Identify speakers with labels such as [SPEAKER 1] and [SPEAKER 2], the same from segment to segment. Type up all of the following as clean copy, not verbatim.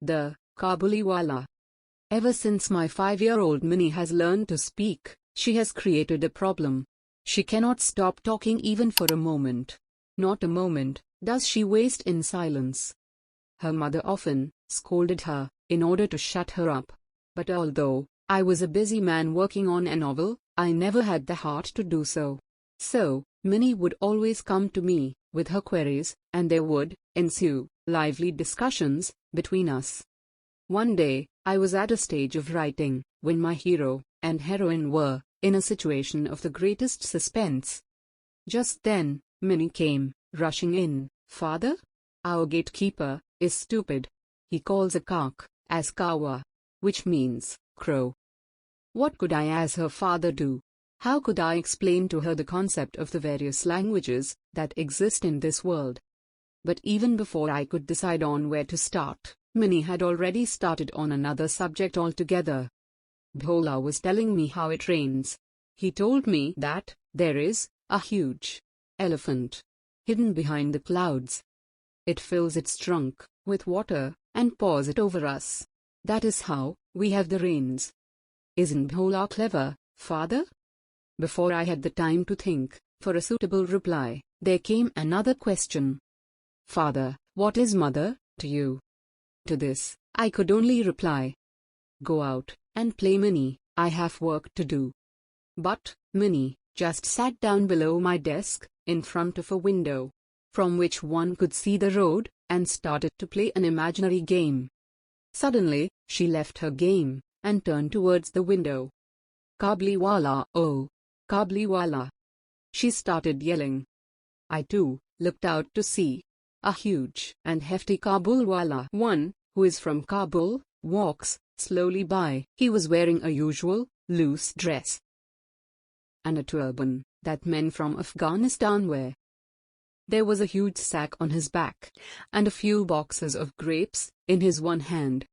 [SPEAKER 1] The kabuliwala. Ever since my 5-year-old Minnie has learned to speak, she has created a problem. She cannot stop talking even for a moment. Not a moment does she waste in silence. Her mother often scolded her in order to shut her up. But although I was a busy man working on a novel, I never had the heart to do so. So, Minnie would always come to me with her queries, and there would ensue lively discussions between us. One day, I was at a stage of writing when my hero and heroine were in a situation of the greatest suspense. Just then, Minnie came rushing in. "Father? Our gatekeeper is stupid. He calls a cock as kawa, which means crow." What could I as her father do? How could I explain to her the concept of the various languages that exist in this world? But even before I could decide on where to start, Minnie had already started on another subject altogether. Bhola was telling me how it rains. He told me that there is a huge elephant hidden behind the clouds. It fills its trunk with water and pours it over us. That is how we have the rains. Isn't Bhola clever, father? Before I had the time to think for a suitable reply, there came another question. "Father, what is mother to you?" To this, I could only reply, "Go out and play, Minnie, I have work to do." But Minnie just sat down below my desk, in front of a window, from which one could see the road, and started to play an imaginary game. Suddenly, she left her game, and turned towards the window. "Kabuliwala, oh, kabuliwala!" she started yelling. I too looked out to see a huge and hefty kabuliwala, one who is from Kabul, walks slowly by. He was wearing a usual, loose dress and a turban that men from Afghanistan wear. There was a huge sack on his back, and a few boxes of grapes in his one hand.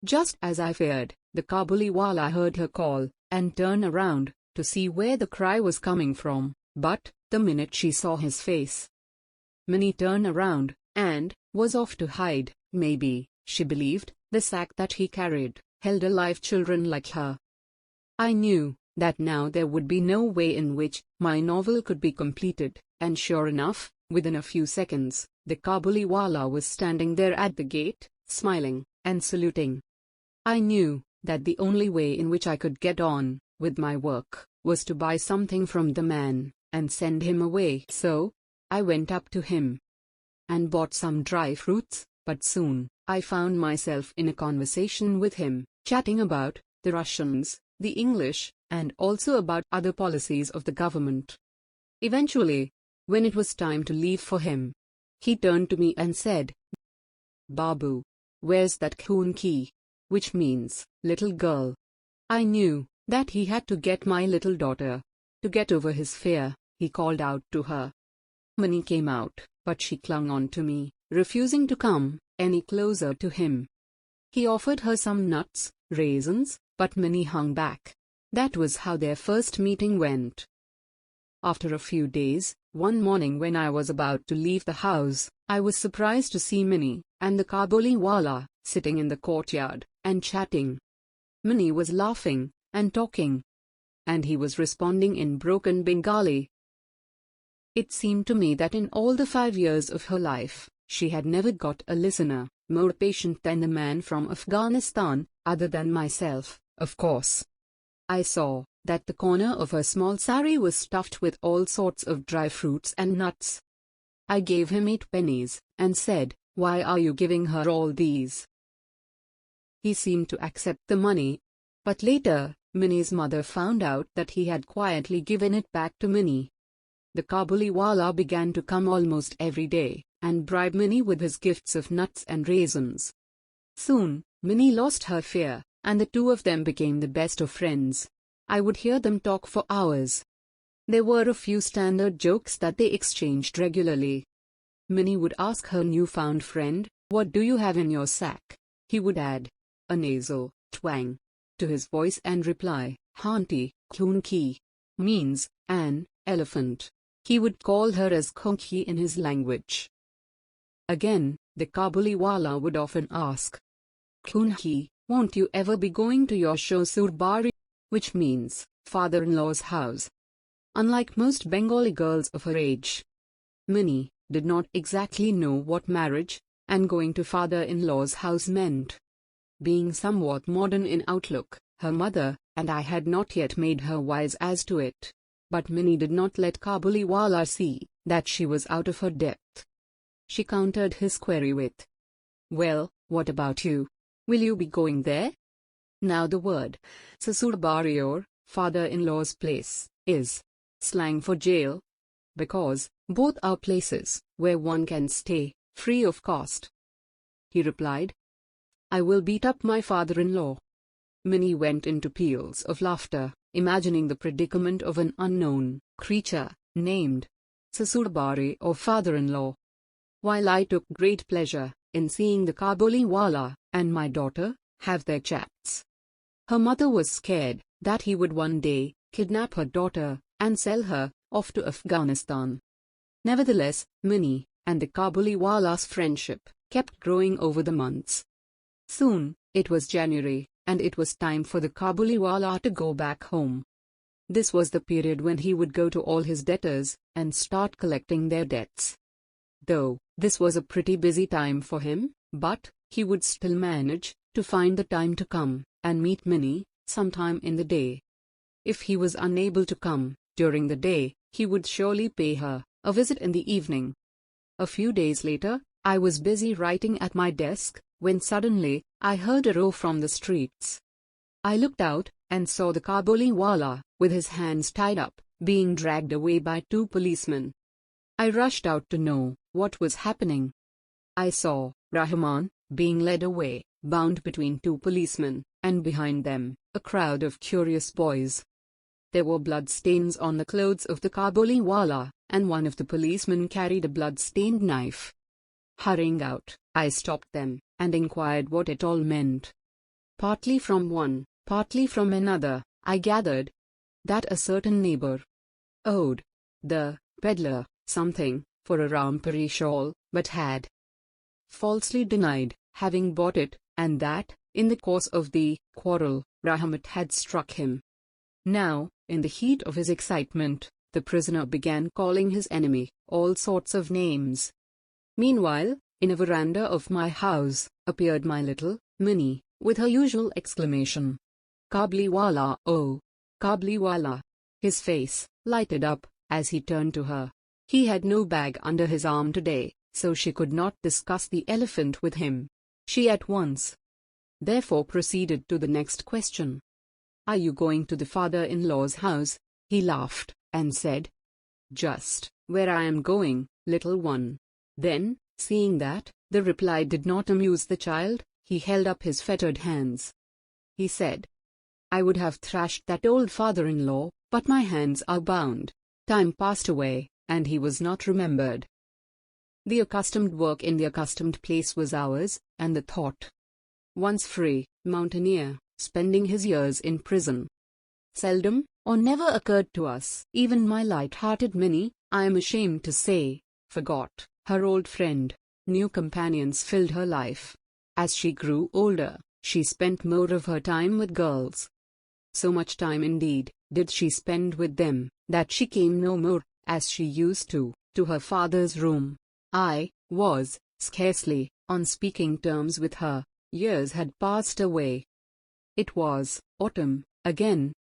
[SPEAKER 1] Just as I feared, the kabuliwala heard her call, and turned around to see where the cry was coming from, but the minute she saw his face, Minnie turned around, and was off to hide. Maybe, she believed, the sack that he carried held alive children like her. I knew that now there would be no way in which my novel could be completed, and sure enough, within a few seconds, the kabuliwala was standing there at the gate, smiling and saluting. I knew that the only way in which I could get on with my work was to buy something from the man and send him away. So, I went up to him and bought some dry fruits, but soon, I found myself in a conversation with him, chatting about the Russians, the English, and also about other policies of the government. Eventually, when it was time to leave for him, he turned to me and said, "Babu, where's that khunki?" which means, little girl. I knew that he had to get my little daughter. To get over his fear, he called out to her. Minnie came out, but she clung on to me, refusing to come any closer to him. He offered her some nuts, raisins, but Minnie hung back. That was how their first meeting went. After a few days, one morning when I was about to leave the house, I was surprised to see Minnie and the kabuliwala sitting in the courtyard and chatting. Minnie was laughing and talking, and he was responding in broken Bengali. It seemed to me that in all the 5 years of her life, she had never got a listener more patient than the man from Afghanistan, other than myself, of course. I saw that the corner of her small sari was stuffed with all sorts of dry fruits and nuts. I gave him 8 pennies, and said, "Why are you giving her all these?" He seemed to accept the money. But later, Minnie's mother found out that he had quietly given it back to Minnie. The kabuliwala began to come almost every day, and bribe Minnie with his gifts of nuts and raisins. Soon, Minnie lost her fear, and the two of them became the best of friends. I would hear them talk for hours. There were a few standard jokes that they exchanged regularly. Minnie would ask her newfound friend, "What do you have in your sack?" He would add a nasal twang to his voice and reply, "Hanti, khunki," means an elephant. He would call her as khunki in his language. Again, the kabuliwala would often ask, Kunhi, won't you ever be going to your Shosurbari? Which means, father-in-law's house. Unlike most Bengali girls of her age, Minnie did not exactly know what marriage and going to father-in-law's house meant. Being somewhat modern in outlook, her mother and I had not yet made her wise as to it. But Minnie did not let Kabuliwala see that she was out of her depth. She countered his query with, "Well, what about you? Will you be going there?" Now the word Sasurabari, or father-in-law's place, is slang for jail, because both are places where one can stay free of cost. He replied, "I will beat up my father-in-law." Minnie went into peals of laughter, imagining the predicament of an unknown creature named Sasurabari, or father-in-law. While I took great pleasure in seeing the Kabuliwala and my daughter have their chats, her mother was scared that he would one day kidnap her daughter and sell her off to Afghanistan. Nevertheless, Minnie and the Kabuliwala's friendship kept growing over the months. Soon, it was January, and it was time for the Kabuliwala to go back home. This was the period when he would go to all his debtors and start collecting their debts. Though this was a pretty busy time for him, but he would still manage to find the time to come and meet Minnie sometime in the day. If he was unable to come during the day, he would surely pay her a visit in the evening. A few days later, I was busy writing at my desk when suddenly I heard a row from the streets. I looked out and saw the Kabuliwala, with his hands tied up, being dragged away by two policemen. I rushed out to know what was happening. I saw Rahman being led away, bound between two policemen, and behind them, a crowd of curious boys. There were blood stains on the clothes of the Kabuliwala, and one of the policemen carried a blood-stained knife. Hurrying out, I stopped them and inquired what it all meant. Partly from one, partly from another, I gathered that a certain neighbor owed the peddler something for a Rampuri shawl, but had falsely denied having bought it, and that, in the course of the quarrel, Rahmat had struck him. Now, in the heat of his excitement, the prisoner began calling his enemy all sorts of names. Meanwhile, in a veranda of my house, appeared my little Minnie, with her usual exclamation, "Kabuliwala, oh, Kabuliwala." His face lighted up as he turned to her. He had no bag under his arm today, so she could not discuss the elephant with him. She at once, therefore, proceeded to the next question. "Are you going to the father-in-law's house?" He laughed and said, "Just where I am going, little one." Then, seeing that the reply did not amuse the child, he held up his fettered hands. He said, "I would have thrashed that old father-in-law, but my hands are bound." Time passed away, and he was not remembered. The accustomed work in the accustomed place was ours, and the thought, once free mountaineer, spending his years in prison, seldom or never occurred to us. Even my light-hearted Minnie, I am ashamed to say, forgot her old friend. New companions filled her life. As she grew older, she spent more of her time with girls. So much time indeed did she spend with them, that she came no more, as she used to her father's room. I was scarcely on speaking terms with her. Years had passed away. It was autumn again,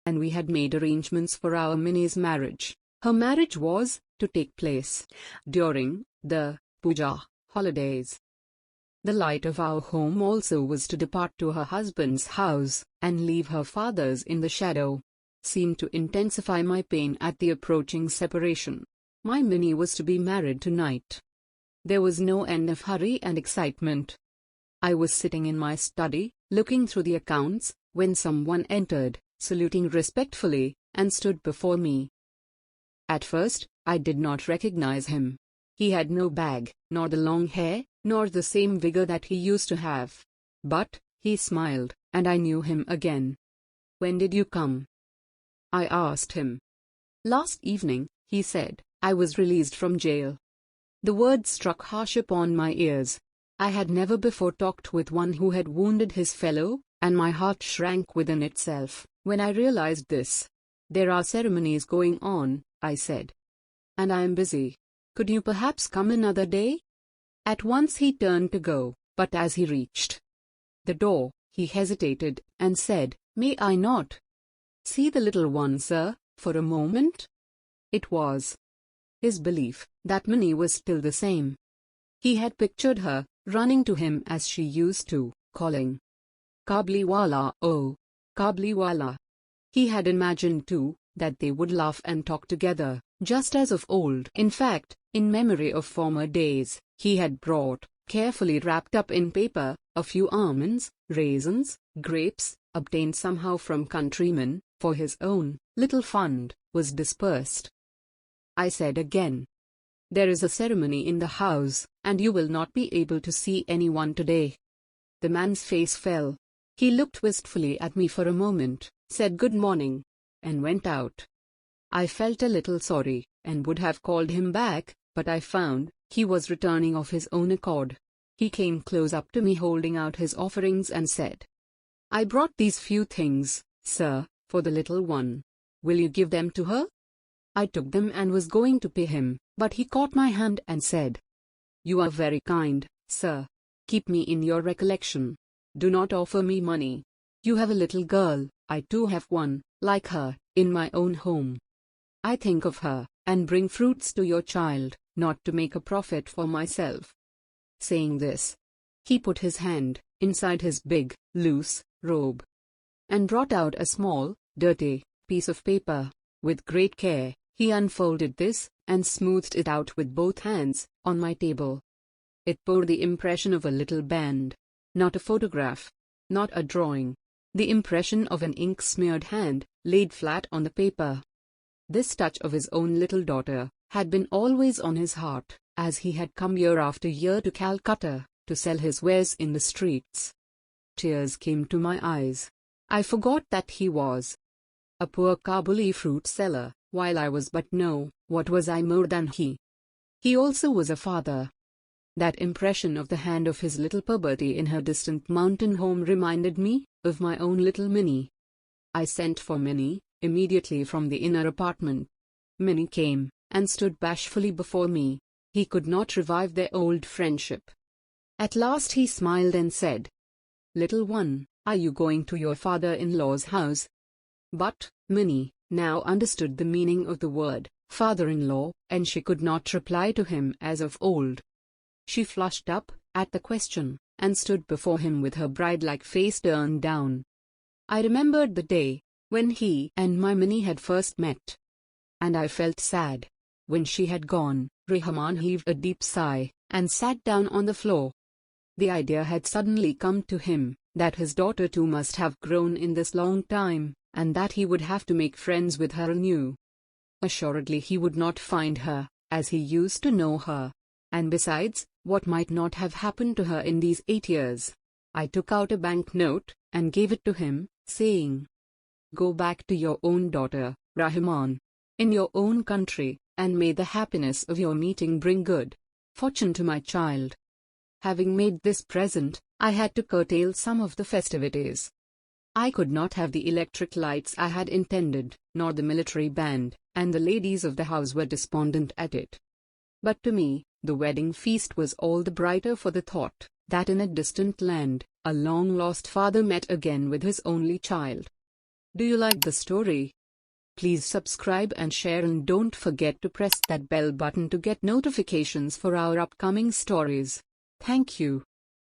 [SPEAKER 1] and we had made arrangements for our Minnie's marriage. Her marriage was to take place during the Puja holidays. The light of our home also was to depart to her husband's house, and leave her father's in the shadow. Seemed to intensify my pain at the approaching separation. My Minnie was to be married tonight. There was no end of hurry and excitement. I was sitting in my study, looking through the accounts, when someone entered, saluting respectfully, and stood before me. At first, I did not recognize him. He had no bag, nor the long hair, nor the same vigor that he used to have. But he smiled, and I knew him again. "When did you come?" I asked him. "Last evening," he said. "I was released from jail." The words struck harsh upon my ears. I had never before talked with one who had wounded his fellow, and my heart shrank within itself when I realized this. "There are ceremonies going on," I said. "And I am busy. Could you perhaps come another day?" At once he turned to go, but as he reached the door, he hesitated and said, "May I not see the little one, sir, for a moment?" It was his belief that Minnie was still the same. He had pictured her running to him as she used to, calling, "Kabuliwala, oh, kabuliwala." He had imagined too that they would laugh and talk together, just as of old. In fact, in memory of former days, he had brought, carefully wrapped up in paper, a few almonds, raisins, grapes, obtained somehow from countrymen, for his own little fund was dispersed. I said again, "There is a ceremony in the house, and you will not be able to see anyone today." The man's face fell. He looked wistfully at me for a moment, said good morning, and went out. I felt a little sorry, and would have called him back, but I found he was returning of his own accord. He came close up to me holding out his offerings and said, "I brought these few things, sir, for the little one. Will you give them to her?" I took them and was going to pay him, but he caught my hand and said, "You are very kind, sir. Keep me in your recollection. Do not offer me money. You have a little girl, I too have one, like her, in my own home. I think of her, and bring fruits to your child, not to make a profit for myself." Saying this, he put his hand inside his big, loose robe and brought out a small, dirty piece of paper. With great care, he unfolded this and smoothed it out with both hands on my table. It bore the impression of a little band, not a photograph, not a drawing, the impression of an ink-smeared hand laid flat on the paper. This touch of his own little daughter had been always on his heart, as he had come year after year to Calcutta to sell his wares in the streets. Tears came to my eyes. I forgot that he was a poor Kabuli fruit seller, while I was but what was I more than he? He also was a father. That impression of the hand of his little puberty in her distant mountain home reminded me of my own little Minnie. I sent for Minnie immediately from the inner apartment. Minnie came and stood bashfully before me. He could not revive their old friendship. At last he smiled and said, "Little one, are you going to your father-in-law's house?" But Minnie now understood the meaning of the word father-in-law, and she could not reply to him as of old. She flushed up at the question, and stood before him with her bride-like face turned down. I remembered the day when he and my Minnie had first met, and I felt sad. When she had gone, Rahman heaved a deep sigh, and sat down on the floor. The idea had suddenly come to him, that his daughter too must have grown in this long time, and that he would have to make friends with her anew. Assuredly he would not find her, as he used to know her. And besides, what might not have happened to her in these 8 years? I took out a banknote, and gave it to him, saying, "Go back to your own daughter, Rahman, in your own country, and may the happiness of your meeting bring good fortune to my child." Having made this present, I had to curtail some of the festivities. I could not have the electric lights I had intended, nor the military band, and the ladies of the house were despondent at it. But to me, the wedding feast was all the brighter for the thought that in a distant land, a long-lost father met again with his only child. Do you like the story? Please subscribe and share, and don't forget to press that bell button to get notifications for our upcoming stories. Thank you.